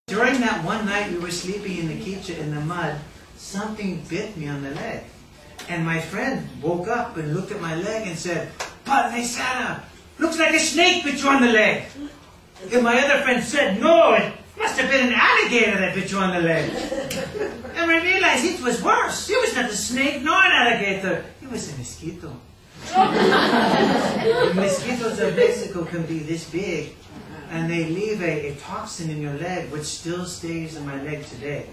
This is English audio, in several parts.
During that one night we were sleeping in the kitchen in the mud, something bit me on the leg. And my friend woke up and looked at my leg and said, "Padre Serra, looks like a snake bit you on the leg." And my other friend said, "No, it must have been an alligator that bit you on the leg." And I realized it was worse. It was not a snake nor an alligator. It was a mosquito. The mosquitoes of Mexico can be this big, and they leave a toxin in your leg which still stays in my leg today.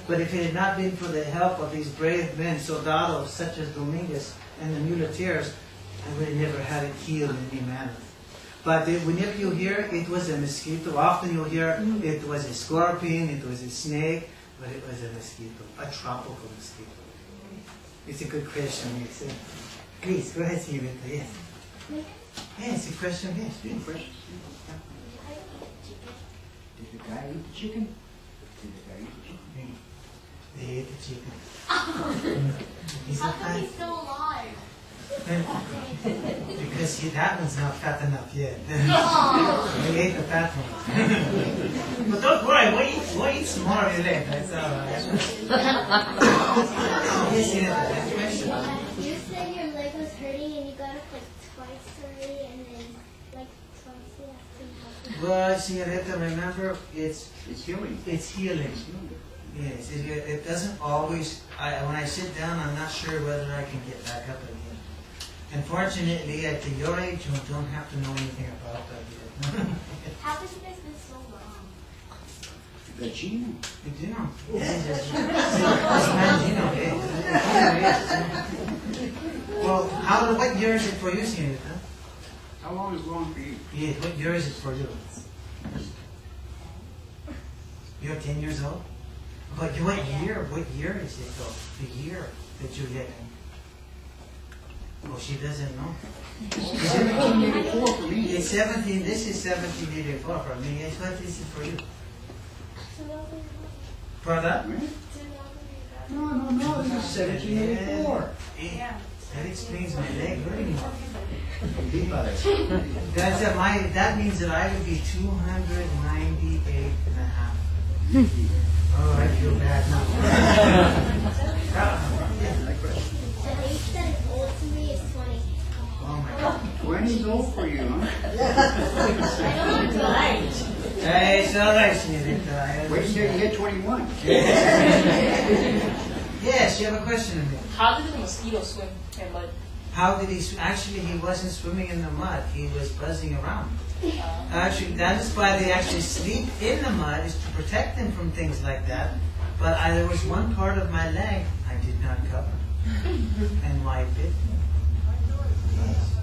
But if it had not been for the help of these brave men, soldados such as Dominguez and the muleteers, I would have never had it healed in any manner. But whenever you hear it was a mosquito, often you'll hear it was a scorpion, it was a snake, but it was a mosquito, a tropical mosquito. It's a good question, you say. Please, go ahead, Stephen. Yes. Yes, a question, yes. Good question. Did the guy eat the chicken? Did the guy eat the chicken? They ate the chicken. How come he's still alive? Because that one's not fat enough yet. They ate the fat one. But don't worry, we'll eat some more of your leg. That's all right. Yes, next question. You said your leg was hurting and you got up like twice already, and then like twice you have to help. Well, Senorita, remember, it's healing. It's healing. Yes, it doesn't always. When I sit down, I'm not sure whether I can get back up again. Unfortunately, at your age, you don't have to know anything about that yet. How has you guys been so long? The Gino. The Gino. Yes, Gino. Well, what year is it for you, Senorita? How long is long for you? Yes, what year is it for you? You're 10 years old? But what year is it though? The year that you're getting? Well, she doesn't know. It's 1784 for me. It's 17, this is 1784 for me. Yes, what is it for you? Brother? No, this is 1784. Yeah. That explains my leg hurting. That means that I would be 298 and a half. Oh, I feel bad now. The age that is old to me is 20. Oh my God. 20 is old for you, huh? I don't know. Hey, it's all right, Senorita. Wait until you hit 21. Yes, you have a question of me. How did the mosquito swim in mud? How did he? Actually, he wasn't swimming in the mud. He was buzzing around. Actually, that is why they actually sleep in the mud, is to protect them from things like that. But there was one part of my leg I did not cover, and why it bit me. Yes.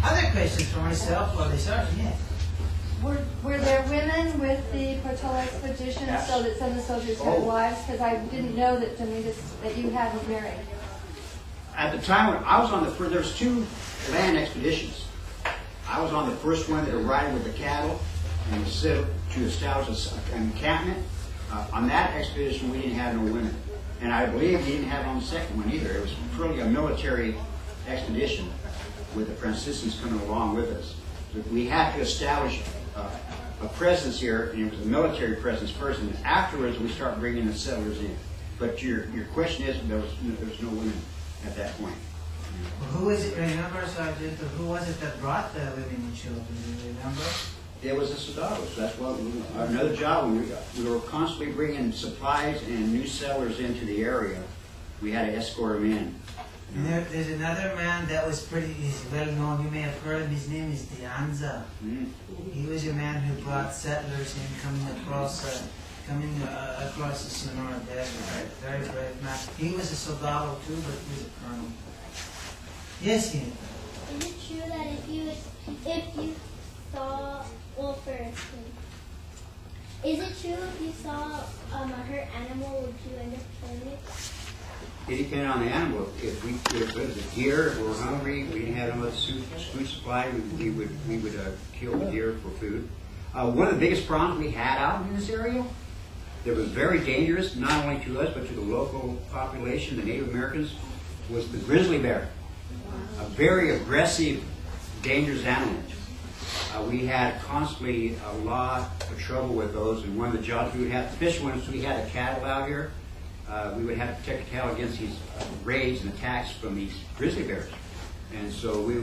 Other questions for myself while they start? Yes. Were there women with the patrol expedition, Yes. so that some of the soldiers had wives? Because I didn't know that that you hadn't married. At the time when I was on there's two land expeditions. I was on the first one that arrived with the cattle and was set to establish an encampment. On that expedition, we didn't have no women. And I believe we didn't have on the second one either. It was truly a military expedition with the Franciscans coming along with us. So we had to establish a presence here, and it was a military presence first, and afterwards we start bringing the settlers in. But your question is, there was no women at that point. Well, who is it? Remember, Sergeant? Who was it that brought the women and children? Do you remember? It was the soldados. That's what another job. We were constantly bringing supplies and new settlers into the area. We had to escort them in. And there's another man that was he's well known. You may have heard him. His name is Dianza. He was a man who brought settlers in coming across the Sonora Desert. Very brave man. He was a soldado too, but he was a colonel. Yes, Ian. Is it true that if you saw, well, first, is it true if you saw a hurt animal, would you end up killing it? It depended on the animal. If it was a deer, if we were hungry, we didn't have no other food supply, we would kill the deer for food. One of the biggest problems we had out in this area that was very dangerous, not only to us but to the local population, the Native Americans, was the grizzly bear. A very aggressive, dangerous animal. we had constantly a lot of trouble with those, and one of the jobs we would have to fish once we had the cattle out here, we would have to protect the cattle against these raids and attacks from these grizzly bears. And so we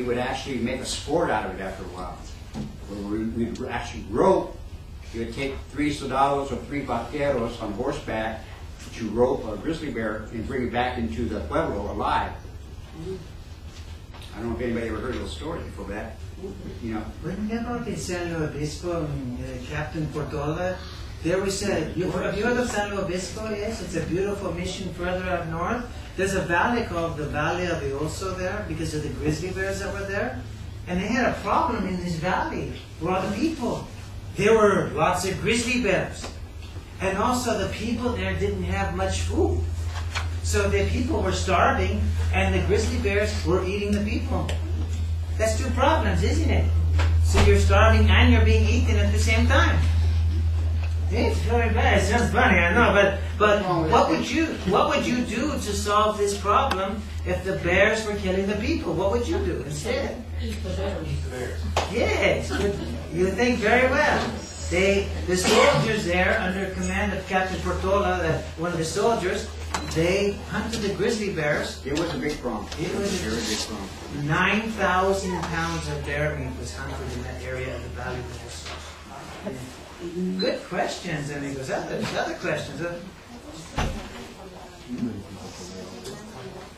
would actually make a sport out of it after a while. We'd actually rope. You would take 3 soldados or 3 vaqueros on horseback to rope a grizzly bear and bring it back into the pueblo alive. I don't know if anybody ever heard of those stories before that. You know. Remember in San Luis Obispo, Captain Portola? There was have you heard of San Luis Obispo? Yes, it's a beautiful mission further up north. There's a valley called the Valley of the Oso there because of the grizzly bears that were there. And they had a problem in this valley with all the people. There were lots of grizzly bears. And also the people there didn't have much food. So the people were starving and the grizzly bears were eating the people. That's 2 problems, isn't it? So you're starving and you're being eaten at the same time. It's very bad. It sounds funny, I know, but what would you do to solve this problem if the bears were killing the people? What would you do instead? Eat the bears. Yes, you think very well. The soldiers there, under command of Captain Portola, one of the soldiers, they hunted the grizzly bears. It was a big problem. It was a very big problem. 9,000 pounds of bear meat was hunted in that area of the Valley of the Oso. Good questions, amigos. Other questions.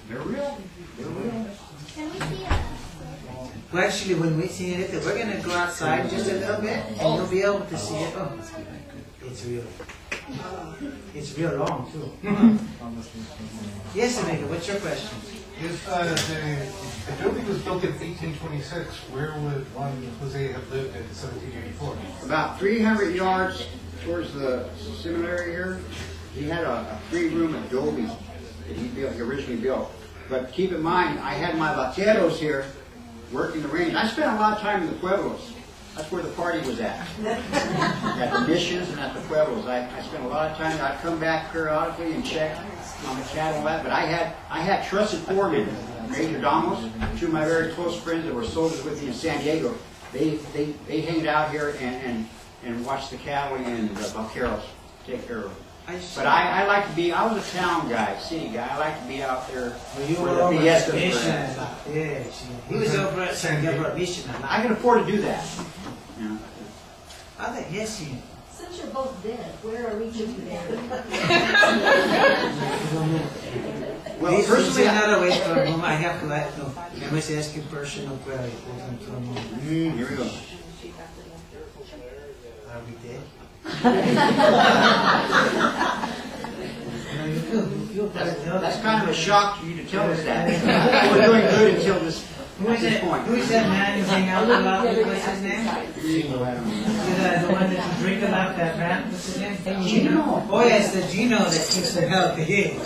They're real. They're real. Can we see Well, actually, when we see it, we're going to go outside just a little bit, and you'll be able to see it. Oh, it's real. It's real long, too. Yes, amigo, what's your question? If the Adobe was built in 1826, where would Juan Jose have lived in 1784? About 300 yards towards the seminary here, he had a 3-room Adobe that he originally built. But keep in mind, I had my vaqueros here working the range. I spent a lot of time in the pueblos. That's where the party was at the missions and at the pueblos. I spent a lot of time. I'd come back periodically and check on the cattle and that. But I had trusted foremen, Major Damos, 2 of my very close friends that were soldiers with me in San Diego. They hanged out here and watched the cattle and the vaqueros take care of them. But I like to be, I was a town guy, city guy. I like to be out there. Well, you were where the over fiestas at were Mission. at. Yes, he was over at San Gabriel Mission. I can afford to do that. Yeah. I think, yes, he. Since you're both dead, where are each of you dead? Well, This is personally, another way for a moment. I have to let no. I must ask you personal query. here we go. Are we dead? That's kind of a shock to you to tell us that. We're doing good until this point. Who is that man who hang out a lot with? What's his name? The one that you drink a lot, that man? What's his name? Gino. Oh yes, the Gino that keeps the healthy.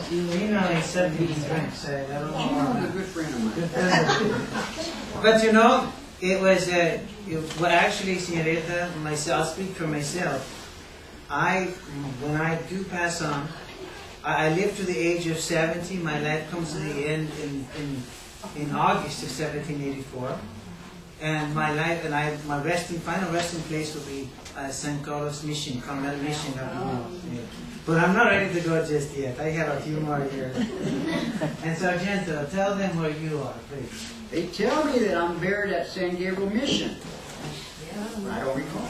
Gino is 70 drinks. I don't know. Gino's a good friend of mine. Good friend. But you know, it was, well actually, Senorita, myself, I'll speak for myself. When I do pass on, I live to the age of 70. My life comes to the end in August of 1784. And my life, and my final resting place will be San Carlos Mission, Carmel Mission up north. But I'm not ready to go just yet. I have a few more years. And Sargento, tell them where you are, please. They tell me that I'm buried at San Gabriel Mission. I don't recall.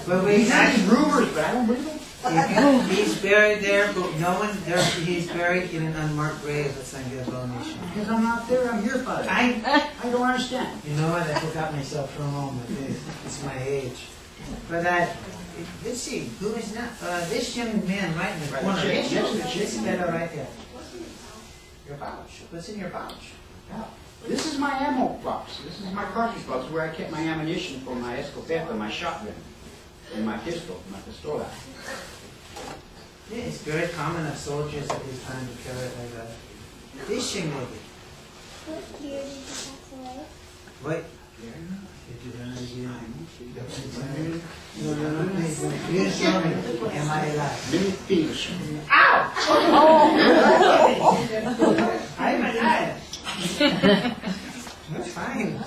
But That's rumors, but I don't believe them. he's buried there, but no one there. He's buried in an unmarked grave at San Gabriel Mission. Because I'm not there, I'm here, Father. I don't understand. You know what? I forgot myself for a moment. It's my age. But let's see. Who is that? This young man right in the corner. This fellow right there. Your pouch. What's in your pouch? This is my ammo box. This is my cartridge box where I kept my ammunition for my escopeta, my shotgun, and my pistol, my pistola. Yeah, it's very common of soldiers at this time to carry it like that. Fishing with it. What year did you pass away? What? You didn't show me. Am I alive? Let me finish. Ow! That's fine.